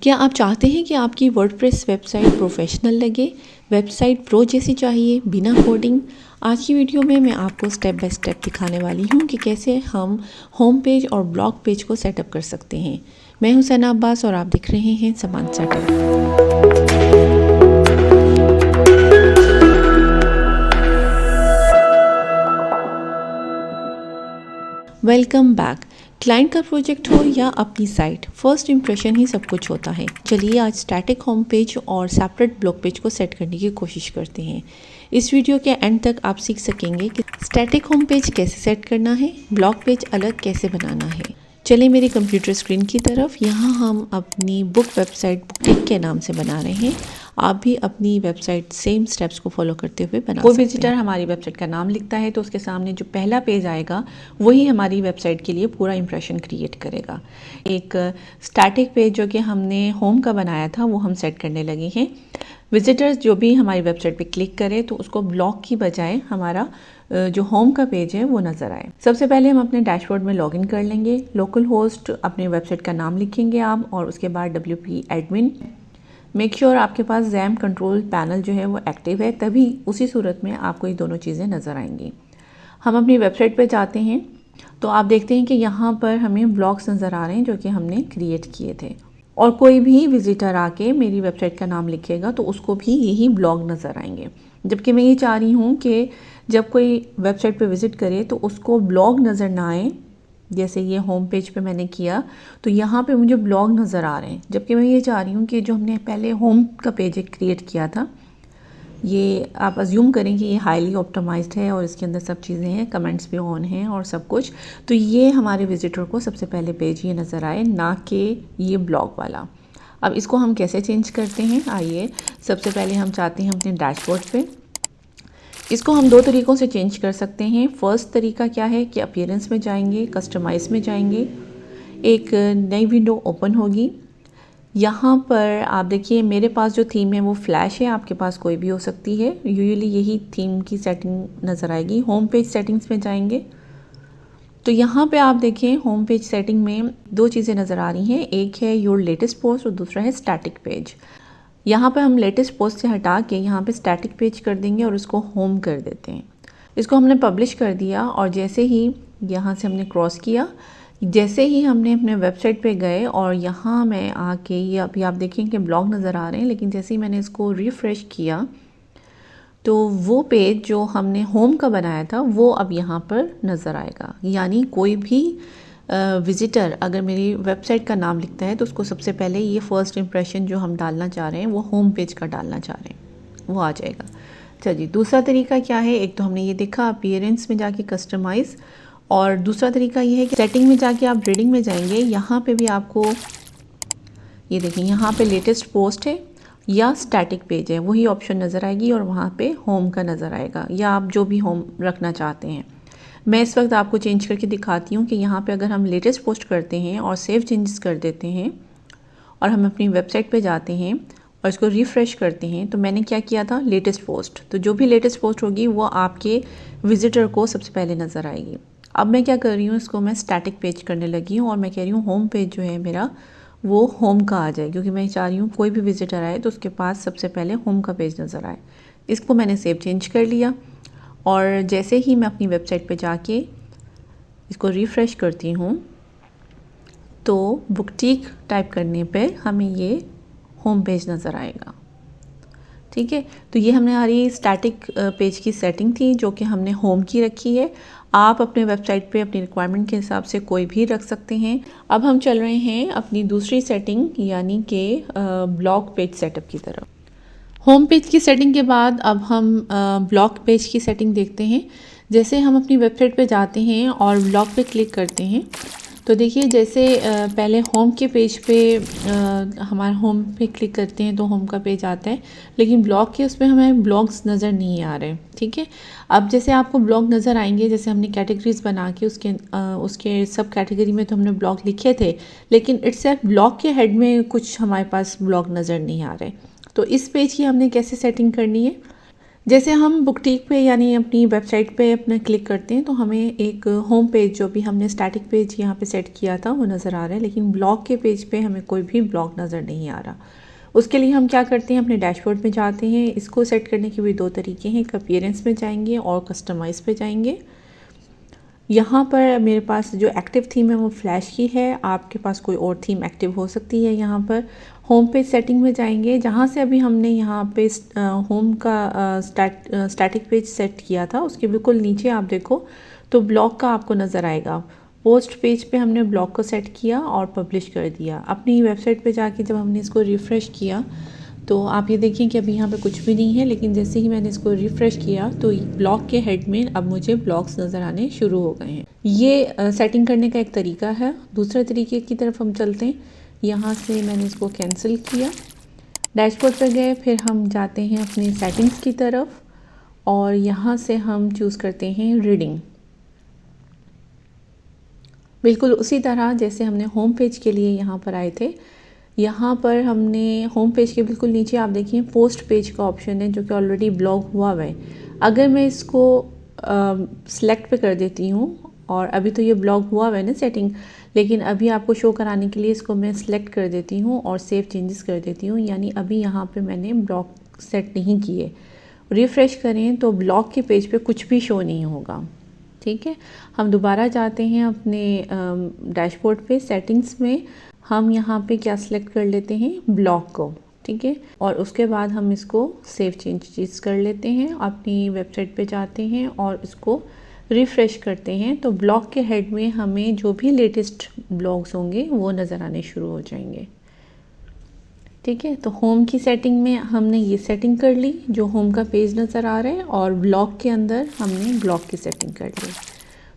क्या आप चाहते हैं कि आपकी वर्डप्रेस वेबसाइट प्रोफेशनल लगे, वेबसाइट प्रो जैसी चाहिए बिना कोडिंग? आज की वीडियो में मैं आपको स्टेप बाय स्टेप दिखाने वाली हूं कि कैसे हम होम पेज और ब्लॉग पेज को सेटअप कर सकते हैं। मैं हूं सना अब्बास और आप देख रहे हैं समान सेटअप। Welcome back. क्लाइंट का प्रोजेक्ट हो या अपनी साइट, फर्स्ट इंप्रेशन ही सब कुछ होता है। चलिए आज स्टैटिक होम पेज और सेपरेट ब्लॉग पेज को सेट करने की कोशिश करते हैं। इस वीडियो के एंड तक आप सीख सकेंगे कि स्टैटिक होम पेज कैसे सेट करना है, ब्लॉग पेज अलग कैसे बनाना है। चलिए मेरी कंप्यूटर स्क्रीन की तरफ। यहाँ हम अपनी बुक वेबसाइट बुकटिक के नाम से बना रहे हैं। आप भी अपनी वेबसाइट सेम स्टेप्स को फॉलो करते हुए बना सकते हैं। कोई विजिटर हमारी वेबसाइट का नाम लिखता है तो उसके सामने जो पहला पेज आएगा वही हमारी वेबसाइट के लिए पूरा इंप्रेशन क्रिएट करेगा। एक स्टैटिक पेज जो कि हमने होम का बनाया था वो हम सेट करने लगे हैं। विजिटर्स जो भी हमारी वेबसाइट पे क्लिक करे तो उसको ब्लॉग की बजाय हमारा जो होम का पेज है वो नज़र आए। सबसे पहले हम अपने डैशबोर्ड में लॉगिन कर लेंगे। लोकल होस्ट अपने वेबसाइट का नाम लिखेंगे आप और उसके बाद WP एडमिन। मेक श्योर आपके पास XAMPP कंट्रोल पैनल जो है वो एक्टिव है, तभी उसी सूरत में आपको ये दोनों चीज़ें नज़र आएंगी। हम अपनी वेबसाइट पे जाते हैं तो आप देखते हैं कि यहाँ पर हमें ब्लॉग्स नज़र आ रहे हैं जो कि हमने क्रिएट किए थे। और कोई भी विजिटर आके मेरी वेबसाइट का नाम लिखेगा तो उसको भी यही ब्लॉग नज़र आएंगे। जबकि मैं ये चाह रही हूँ कि जब कोई वेबसाइट पे विज़िट करे तो उसको ब्लॉग नज़र ना आए। जैसे ये होम पेज पे मैंने किया तो यहाँ पे मुझे ब्लॉग नज़र आ रहे हैं, जबकि मैं ये चाह रही हूँ कि जो हमने पहले होम का पेज क्रिएट किया था ये आप अज्यूम करें कि ये हाईली ऑप्टिमाइज्ड है और इसके अंदर सब चीज़ें हैं, कमेंट्स भी ऑन हैं और सब कुछ। तो ये हमारे विजिटर को सबसे पहले पेज ये नज़र आए, ना कि ये ब्लॉग वाला। अब इसको हम कैसे चेंज करते हैं, आइए सबसे पहले हम चाहते हैं अपने डैशबोर्ड पे। इसको हम दो तरीक़ों से चेंज कर सकते हैं। फर्स्ट तरीका क्या है कि अपीयरेंस में जाएंगे, कस्टमाइज़ में जाएंगे, एक नई विंडो ओपन होगी। यहाँ पर आप देखिए मेरे पास जो थीम है वो फ्लैश है, आपके पास कोई भी हो सकती है। यूजुअली यही थीम की सेटिंग नज़र आएगी। होम पेज सेटिंग्स में जाएंगे तो यहाँ पे आप देखें होम पेज सेटिंग में दो चीज़ें नज़र आ रही हैं, एक है योर लेटेस्ट पोस्ट और दूसरा है स्टैटिक पेज। यहाँ पे हम लेटेस्ट पोस्ट से हटा के यहाँ पे स्टैटिक पेज कर देंगे और उसको होम कर देते हैं। इसको हमने पब्लिश कर दिया और जैसे ही यहाँ से हमने क्रॉस किया, जैसे ही हमने अपने वेबसाइट पे गए और यहाँ मैं आके ये अभी आप देखें कि ब्लॉग नज़र आ रहे हैं, लेकिन जैसे ही मैंने इसको रिफ़्रेश किया तो वो पेज जो हमने होम का बनाया था वो अब यहाँ पर नज़र आएगा। यानी कोई भी विजिटर अगर मेरी वेबसाइट का नाम लिखता है तो उसको सबसे पहले ये फर्स्ट इंप्रेशन जो हम डालना चाह रहे हैं वो होम पेज का डालना चाह रहे हैं वो आ जाएगा। चलिए दूसरा तरीका क्या है, एक तो हमने ये देखा अपीयरेंस में जाके कस्टमाइज़, और दूसरा तरीका ये है कि सेटिंग में जाके आप रीडिंग में जाएंगे। यहाँ पे भी आपको ये देखिए यहाँ पे लेटेस्ट पोस्ट है या स्टैटिक पेज है, वही ऑप्शन नज़र आएगी और वहाँ पे होम का नज़र आएगा, या आप जो भी होम रखना चाहते हैं। मैं इस वक्त आपको चेंज करके दिखाती हूँ कि यहाँ पे अगर हम लेटेस्ट पोस्ट करते हैं और सेव चेंजेस कर देते हैं और हम अपनी वेबसाइट पे जाते हैं और इसको रिफ़्रेश करते हैं तो मैंने क्या किया था, लेटेस्ट पोस्ट। तो जो भी लेटेस्ट पोस्ट होगी वो आपके विजिटर को सबसे पहले नज़र आएगी। अब मैं क्या कर रही हूँ, इसको मैं स्टैटिक पेज करने लगी हूँ और मैं कह रही हूँ होम पेज जो है मेरा वो होम का आ जाए, क्योंकि मैं चाह रही हूँ कोई भी विजिटर आए तो उसके पास सबसे पहले होम का पेज नज़र आए। इसको मैंने सेव चेंज कर लिया और जैसे ही मैं अपनी वेबसाइट पे जाके इसको रिफ़्रेश करती हूँ तो बुकटीक टाइप करने पे हमें ये होम पेज नज़र आएगा। ठीक है, तो ये हमारी स्टैटिक पेज की सेटिंग थी जो कि हमने होम की रखी है। आप अपने वेबसाइट पे अपनी रिक्वायरमेंट के हिसाब से कोई भी रख सकते हैं। अब हम चल रहे हैं अपनी दूसरी सेटिंग यानी कि ब्लॉग पेज सेटअप की तरफ। होम पेज की सेटिंग के बाद अब हम ब्लॉग पेज की सेटिंग देखते हैं। जैसे हम अपनी वेबसाइट पे जाते हैं और ब्लॉग पे क्लिक करते हैं तो देखिए जैसे पहले होम के पेज पे हमारे होम पे क्लिक करते हैं तो होम का पेज आता है, लेकिन ब्लॉग के उसमें हमें ब्लॉग्स नज़र नहीं आ रहे। ठीक है, अब जैसे आपको ब्लॉग नज़र आएंगे, जैसे हमने कैटेगरीज बना के उसके सब कैटेगरी में तो हमने ब्लॉग लिखे थे, लेकिन इट्स ब्लॉग के हेड में कुछ हमारे पास ब्लॉग नज़र नहीं आ रहे। तो इस पेज की हमने कैसे सेटिंग करनी है, जैसे हम बुकटीक पे यानी अपनी वेबसाइट पे अपना क्लिक करते हैं तो हमें एक होम पेज जो भी हमने स्टैटिक पेज यहाँ पे सेट किया था वो नज़र आ रहा है, लेकिन ब्लॉग के पेज पे हमें कोई भी ब्लॉग नज़र नहीं आ रहा। उसके लिए हम क्या करते हैं, अपने डैशबोर्ड में जाते हैं। इसको सेट करने के भी दो तरीके हैं, एक अपीयरेंस में जाएंगे और कस्टमाइज़ पे जाएंगे। यहाँ पर मेरे पास जो एक्टिव थीम है वो फ्लैश की है, आपके पास कोई और थीम एक्टिव हो सकती है। यहाँ पर होम पेज सेटिंग में जाएंगे, जहाँ से अभी हमने यहाँ पे होम का स्टैटिक पेज सेट किया था उसके बिल्कुल नीचे आप देखो तो ब्लॉग का आपको नज़र आएगा। पोस्ट पेज पे हमने ब्लॉग को सेट किया और पब्लिश कर दिया। अपनी वेबसाइट पे जाके जब हमने इसको रिफ़्रेश किया तो आप ये देखिए कि अभी यहाँ पे कुछ भी नहीं है, लेकिन जैसे ही मैंने इसको रिफ़्रेश किया तो ब्लॉग के हेड में अब मुझे ब्लॉग्स नज़र आने शुरू हो गए हैं। ये सेटिंग करने का एक तरीका है। दूसरे तरीके की तरफ हम चलते हैं। यहाँ से मैंने इसको कैंसिल किया, डैशबोर्ड पर गए, फिर हम जाते हैं अपनी सेटिंग्स की तरफ और यहाँ से हम चूज़ करते हैं रीडिंग। बिल्कुल उसी तरह जैसे हमने होम पेज के लिए यहाँ पर आए थे, यहाँ पर हमने होम पेज के बिल्कुल नीचे आप देखिए पोस्ट पेज का ऑप्शन है जो कि ऑलरेडी ब्लॉक हुआ है। अगर मैं इसको सिलेक्ट पे कर देती हूँ, और अभी तो ये ब्लॉक हुआ है ना सेटिंग, लेकिन अभी आपको शो कराने के लिए इसको मैं सिलेक्ट कर देती हूँ और सेव चेंजेस कर देती हूँ, यानी अभी यहाँ पे मैंने ब्लॉक सेट नहीं किए। रिफ़्रेश करें तो ब्लॉक के पेज पे कुछ भी शो नहीं होगा। ठीक है, हम दोबारा जाते हैं अपने डैशबोर्ड पे, सेटिंग्स में हम यहाँ पे क्या सिलेक्ट कर लेते हैं, ब्लॉक को। ठीक है, और उसके बाद हम इसको सेव चेंजेस कर लेते हैं, अपनी वेबसाइट पे जाते हैं और इसको रिफ़्रेश करते हैं तो ब्लॉग के हेड में हमें जो भी लेटेस्ट ब्लॉग्स होंगे वो नज़र आने शुरू हो जाएंगे। ठीक है, तो होम की सेटिंग में हमने ये सेटिंग कर ली जो होम का पेज नज़र आ रहा है, और ब्लॉग के अंदर हमने ब्लॉग की सेटिंग कर ली।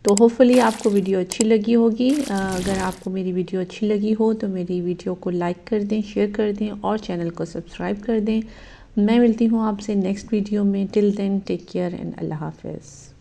तो होपफुली आपको वीडियो अच्छी लगी होगी। अगर आपको मेरी वीडियो अच्छी लगी हो तो मेरी वीडियो को लाइक कर दें, शेयर कर दें और चैनल को सब्सक्राइब कर दें। मैं मिलती हूँ आपसे नेक्स्ट वीडियो में। Till then take care and Allah हाफिज़।